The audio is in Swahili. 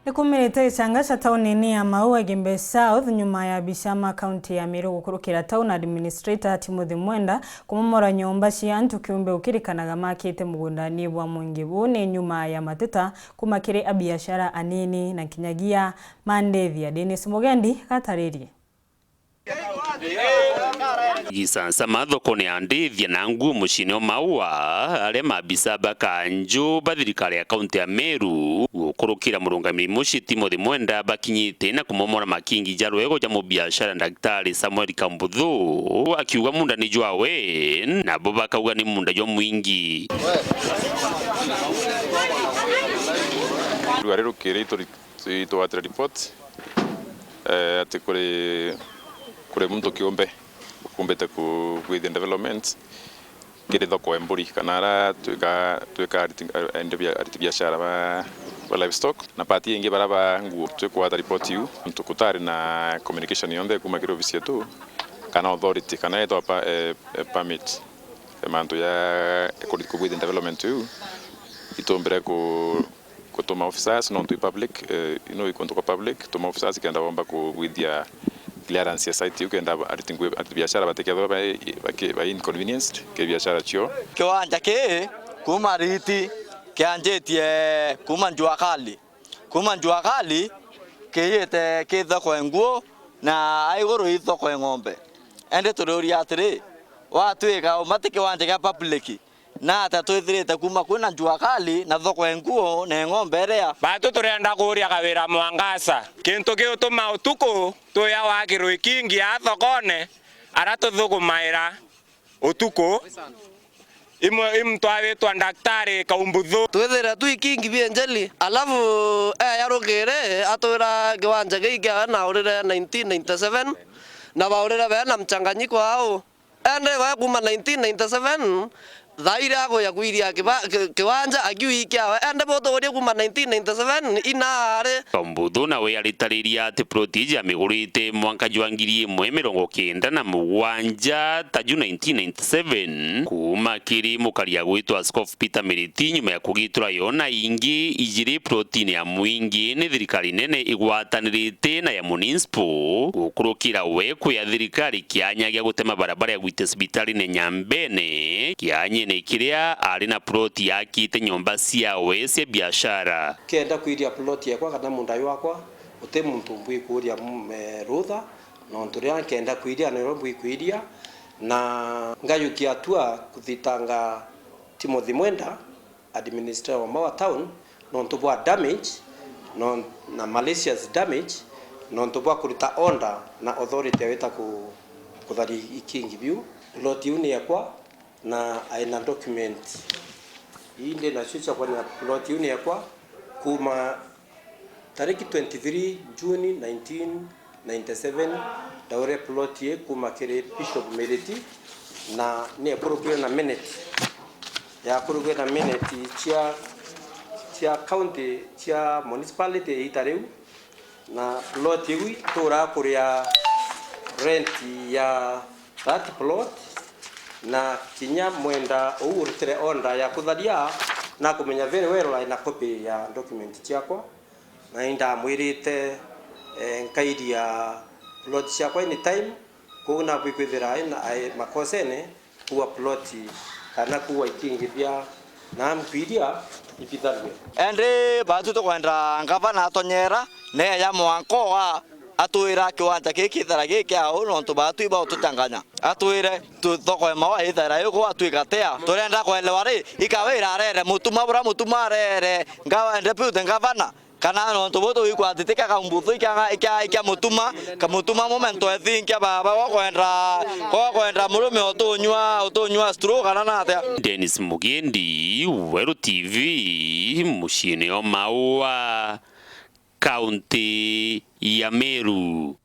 Ikumirite icanga cha tauni ya Mau Gembe South nyuma ya Bishama County ya Meru gukurukira town administrator Timothy Mwenda kumomora nyumba cia antu kiumbe ukirikanaga makite mugundani bwa mwingi bune nyuma ya mateta kumakire abiashara anini na kinyagia mandethia. Dennis Mugendi kataririe. Gisansa mathoko ni andithia na nguo mucini o Maua aria mabisa bakanju bathirikari ya kaunti ya Meru gukurukira murungamiri muci Timothy Mwenda bakinyite na kumomora makingi jarwego ja mubiashara Daktari Samuel Kambuthu akiuga munda ni jwawe na bo bakauga ni munda jo mwingi. Rero kire to atra report ati kure muntu kiumbe kumbete ku within development kire thoko emburi kanara twika biashara ba livestock na pati ingi baraba nguo twikwa report you tukutari na communication yonde kuma kire ofisi yetu kana authority kana eto permit manto ya ku within development you itombere kutuma officers non to public ikonto public tuma officers kenda bomba ku with ya clearance ya site ukenda ati biashara batekedo ba inconvenienced ke biashara chio kiwanja ke kuma riti kianjetie kuma njua kali kiyete ke thoko nguo na aiguru ithoko ng'ombe ende tururia atiri watwika umate kiwanja kia public na tatwithirite kuma kwina njua kali na thoko nguo na ng'ombe ria batu turenda kuria kawira Mwangasa kintu ki utuma utuku tuya wakirwo ikingi ya thokone ara tuthugumaira utuku imtwawitwa Daktari Kambuthu twithira tu ikingi bienjeli alafu yarugire atwira kiwanja gikia na urire 1997 na baurire bena mchanganyiko wao ende wa kuma 1997 thaira yako ya kuiria kiwanja akiuikia ende boto uri kuma 1997 inare Kambuthu na we aritariria ati protiji amigurite mwanka jwa 1997 ta June 1997 kuma kiri mukaria gwitwa Askofu Peter Meriti nyuma ya kugitura yona ingi ijiri protein ya mwingi ni thirikari nene igwatanirite na ya municipal gukurukira we kuya thirikari kianyagia gutema barabara ya gwite hospitali ne Nyambene kianye ni kiria ari na ploti yakite nyumba cia we cia biashara kenda kuiria ploti yakwa kana munda wakwa uti muntu mbui kuria rutha no nturia kenda kuiria no mbui kuiria na ngayukia atua kuthitanga Timothy Mwenda administrator wa Maua town no ntubwa damage no na malicious damage no ntubwa kuruta order na authority weta kuthari ikingi view ploti uni yakwa na aina document inde na chucha kwa na plot uni yakwa kuma tariki 23 Juni 1997 daure plot ye kuma kire Bishop Meriti na ne kurugwe na minute ya kurugwe na minute chia county chia municipality itareu na plot yewi tora kuria rent ya that plot na kinya Mwenda urutire onda ya kutharia na kumenya very well ina copy ya document ciakwa na inda mwirite nkaidi ya plot ciakwa any time kuna kwithira ina makosene kuwa plot kana kuwa ikingi bia na mpidia ipithalwe ende batu to kwenda ngavana atonyera ne ya mwanko wa atwira kiwanja kithara gikiao no tubatu iba tutanganya atwire thoko Maua ithara yuko atwikatea turenda kwelewa ri ikawira arere mutuma arere ngawa ende pute ngavana kana no tuboto ikwatika Kambuthu ikia mutuma momento ethinkia baba kwenda murume otunywa stroke kana natia. Dennis Mugendi, Weru TV, mucini o Maua, kaunti ya Meru.